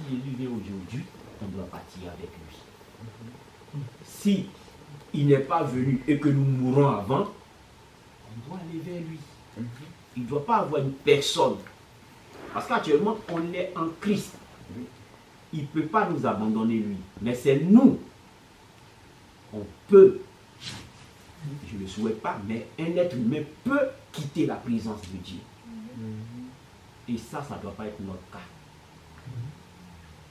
Si Jésus vient aujourd'hui, on doit partir avec lui. Si il n'est pas venu et que nous mourrons avant, on doit aller vers lui. Il ne doit pas avoir une personne. Parce qu'actuellement, on est en Christ. Il ne peut pas nous abandonner lui. Mais c'est nous. On peut, je ne le souhaite pas, mais un être humain peut quitter la présence de Dieu. Et ça ne doit pas être notre cas.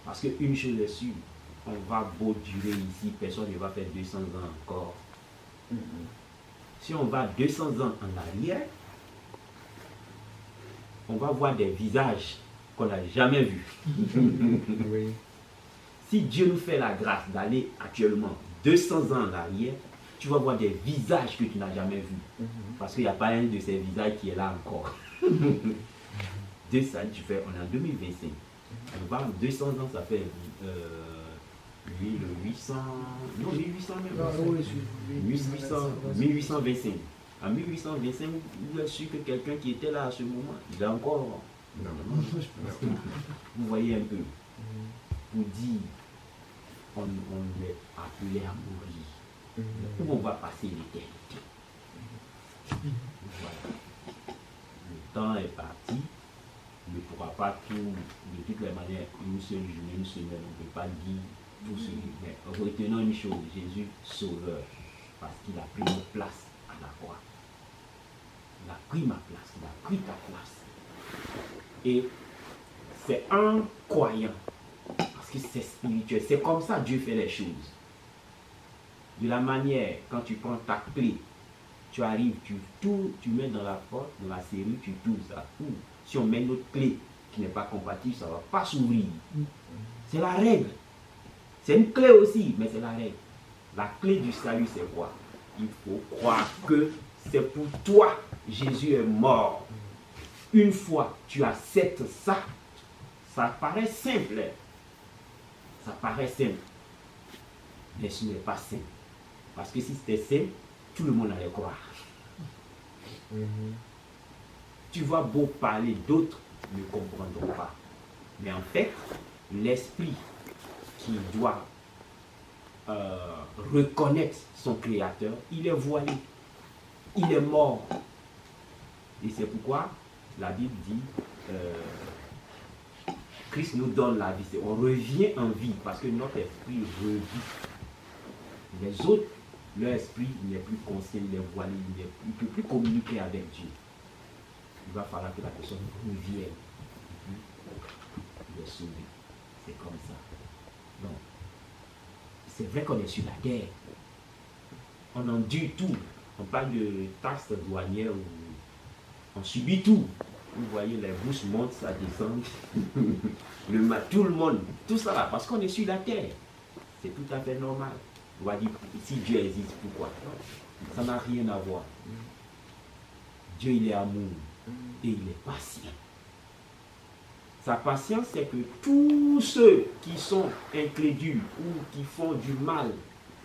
Parce qu'une chose est sûre, on va beau durer ici, personne ne va faire 200 ans encore. Si on va 200 ans en arrière, on va voir des visages qu'on n'a jamais vus. Oui. Si Dieu nous fait la grâce d'aller actuellement 200 ans en arrière, tu vas voir des visages que tu n'as jamais vus. Parce qu'il n'y a pas un de ces visages qui est là encore. De ça, tu fais, on est en 2025. On va 200 ans, ça fait 1800, non 1800 même. 1825. En 1825, vous êtes sûr que quelqu'un qui était là à ce moment, il est encore. Non. Vous voyez un peu. Vous dire, on est appelé à mourir. Où on va passer l'éternité. Voilà. Le temps est parti. On ne pourra pas tout, de toutes les manières, une seule journée, une semaine, on ne peut pas dire tout ce qui est. Mais retenons une chose, Jésus sauveur, parce qu'il a pris notre place à la croix. Il a pris ma place, il a pris ta place. Et c'est un croyant, parce que c'est spirituel, c'est comme ça Dieu fait les choses. De la manière, quand tu prends ta clé, tu arrives, tu mets dans la porte, dans la serrure, tu tournes, ça ouvre. Si on met notre clé qui n'est pas compatible, ça ne va pas s'ouvrir. C'est la règle. C'est une clé aussi, mais c'est la règle. La clé du salut, c'est quoi? Il faut croire que c'est pour toi, Jésus est mort. Une fois tu acceptes ça, ça paraît simple. Ça paraît simple. Mais ce n'est pas simple. Parce que si c'était simple, tout le monde allait croire. Tu vas beau parler, d'autres ne comprendront pas. Mais en fait, l'esprit qui doit reconnaître son créateur, il est voilé. Il est mort. Et c'est pourquoi la Bible dit Christ nous donne la vie. On revient en vie parce que notre esprit revit. Les autres, leur esprit n'est plus conscient, il est voilé, il ne peut plus communiquer avec Dieu. Il va falloir que la personne revienne. Il est sauvé. C'est comme ça. Donc, c'est vrai qu'on est sur la terre. On endure tout. On parle de taxes douanières où on subit tout. Vous voyez, les bourses montent, ça descend. Tout le monde, tout ça là, parce qu'on est sur la terre. C'est tout à fait normal. On va dire, si Dieu existe, pourquoi? Ça n'a rien à voir. Dieu, il est amour et il est patient. Sa patience, c'est que tous ceux qui sont incrédules ou qui font du mal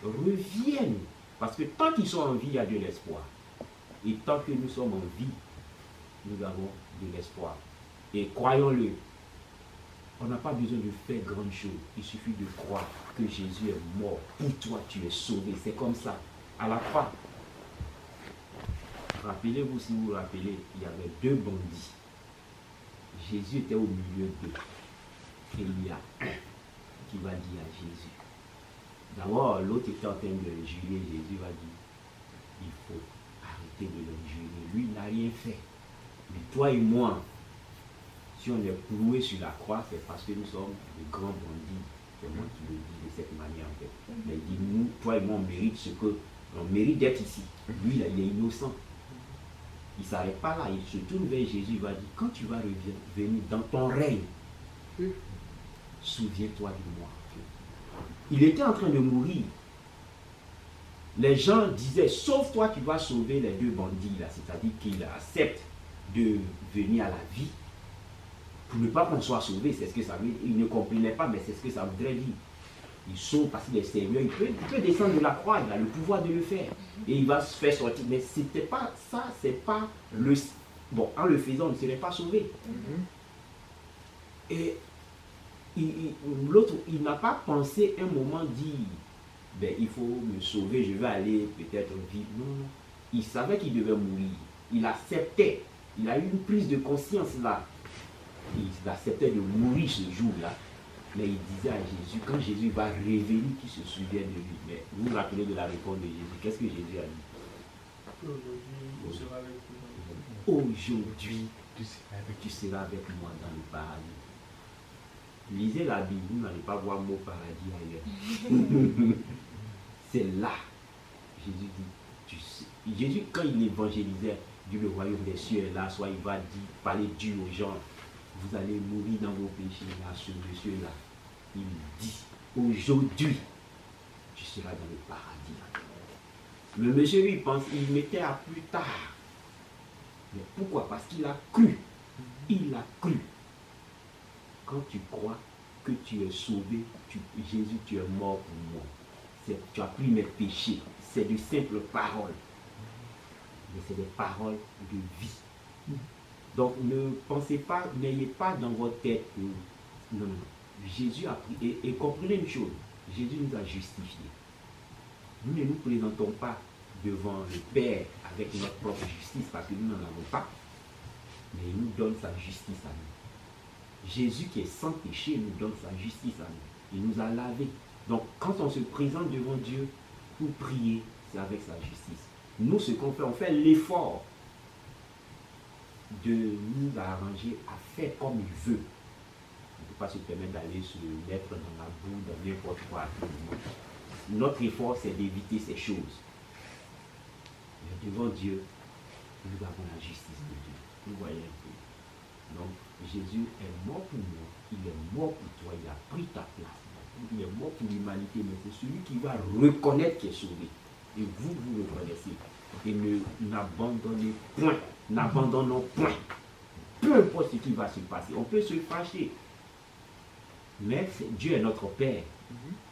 reviennent. Parce que tant qu'ils sont en vie, il y a de l'espoir. Et tant que nous sommes en vie, nous avons de l'espoir. Et croyons-le, on n'a pas besoin de faire grande chose. Il suffit de croire que Jésus est mort. Pour toi, tu es sauvé. C'est comme ça. À la fin, rappelez-vous, si vous vous rappelez, il y avait deux bandits. Jésus était au milieu d'eux. Et il y a un qui va dire à Jésus. D'abord, l'autre était en train de jurer. Jésus va dire, il faut arrêter de le jurer. Lui, il n'a rien fait. Mais toi et moi, si on est cloué sur la croix, c'est parce que nous sommes de grands bandits. C'est moi qui le dis de cette manière en fait. Mais il dit, nous, toi et moi, on mérite ce que on mérite d'être ici. Lui, là, il est innocent. Il ne s'arrête pas là, il se tourne vers Jésus, il va dire, quand tu vas revenir dans ton règne, souviens-toi de moi. Il était en train de mourir. Les gens disaient, sauve-toi, tu vas sauver les deux bandits là. C'est-à-dire qu'il accepte de venir à la vie pour ne pas qu'on soit sauvé. C'est ce que ça veut dire. Il ne comprenait pas, mais c'est ce que ça voudrait dire. Il sauve parce qu'il est sérieux. Il peut descendre de la croix, il a le pouvoir de le faire. Et il va se faire sortir. Mais c'était pas ça, c'est pas le. Bon, en le faisant, on ne serait pas sauvé. Et L'autre, il n'a pas pensé un moment dire, ben, il faut me sauver, je vais aller peut-être vivre. Non, non. Il savait qu'il devait mourir. Il acceptait. Il a eu une prise de conscience là. Il acceptait de mourir ce jour-là. Mais il disait à Jésus, quand Jésus va révéler qu'il se souvient de lui. Mais vous vous rappelez de la réponse de Jésus. Qu'est-ce que Jésus a dit? Aujourd'hui, tu seras avec nous. Aujourd'hui, tu seras avec moi dans le paradis. Lisez la Bible, vous n'allez pas voir mot paradis ailleurs. C'est là. Jésus dit, tu sais. Jésus, quand il évangélisait, du le royaume des cieux est là, soit il va dire, parler Dieu aux gens, vous allez mourir dans vos péchés, là, ce monsieur-là. Il dit, aujourd'hui, tu seras dans le paradis. Le monsieur, lui, pense, il mettait à plus tard. Mais pourquoi? Parce qu'il a cru. Il a cru. Quand tu crois que tu es sauvé, Jésus, tu es mort pour moi. Tu as pris mes péchés. C'est de simples paroles. Mais c'est des paroles de vie. Donc ne pensez pas, n'ayez pas dans votre tête que non, non. Jésus a pris, et comprenez une chose, Jésus nous a justifiés. Nous ne nous présentons pas devant le Père avec notre propre justice parce que nous n'en avons pas, mais il nous donne sa justice à nous. Jésus qui est sans péché nous donne sa justice à nous. Il nous a lavés. Donc quand on se présente devant Dieu pour prier, c'est avec sa justice. Nous, ce qu'on fait, on fait l'effort de nous arranger à faire comme il veut. On ne peut pas se permettre d'aller se mettre dans la boue, dans n'importe quoi à tout moment. Notre effort, c'est d'éviter ces choses. Mais devant Dieu, nous avons la justice de Dieu. Vous voyez un peu. Donc, Jésus est mort pour nous. Il est mort pour toi. Il a pris ta place. Il est mort pour l'humanité. Mais c'est celui qui va reconnaître qu'il est sauvé. Et vous, vous le connaissez. Et n'abandonnez point. N'abandonnons point. Peu importe ce qui va se passer. On peut se fâcher. Mais Dieu est notre Père.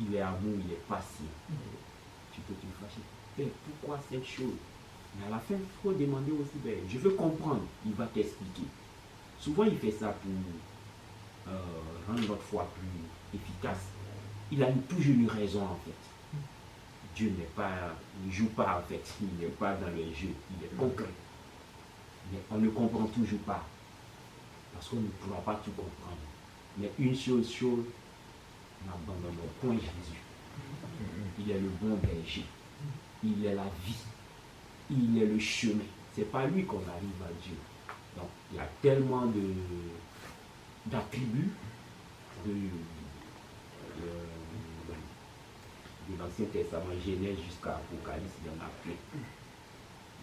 Il est amour, il est patient. Tu peux te fâcher. Père, pourquoi cette chose? Mais à la fin, il faut demander aussi, ben, je veux comprendre. Il va t'expliquer. Souvent, il fait ça pour rendre notre foi plus efficace. Il a toujours une raison, en fait. Dieu n'est pas, il ne joue pas, en fait. Il n'est pas dans les jeux. Il est concret. Mais on ne comprend toujours pas. Parce qu'on ne pourra pas tout comprendre. Mais une chose, n'abandonnons point Jésus. Il est le bon berger. Il est la vie. Il est le chemin. C'est pas lui qu'on arrive à Dieu. Donc, il y a tellement d'attributs de l'Ancien Testament, Genèse jusqu'à Apocalypse, il y en a plein.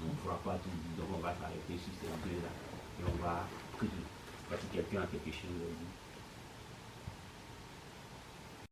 On ne fera pas tout dire, donc on va s'arrêter sur ces deux-là. Et on va prier. Parce que quelqu'un a quelque chose à dire.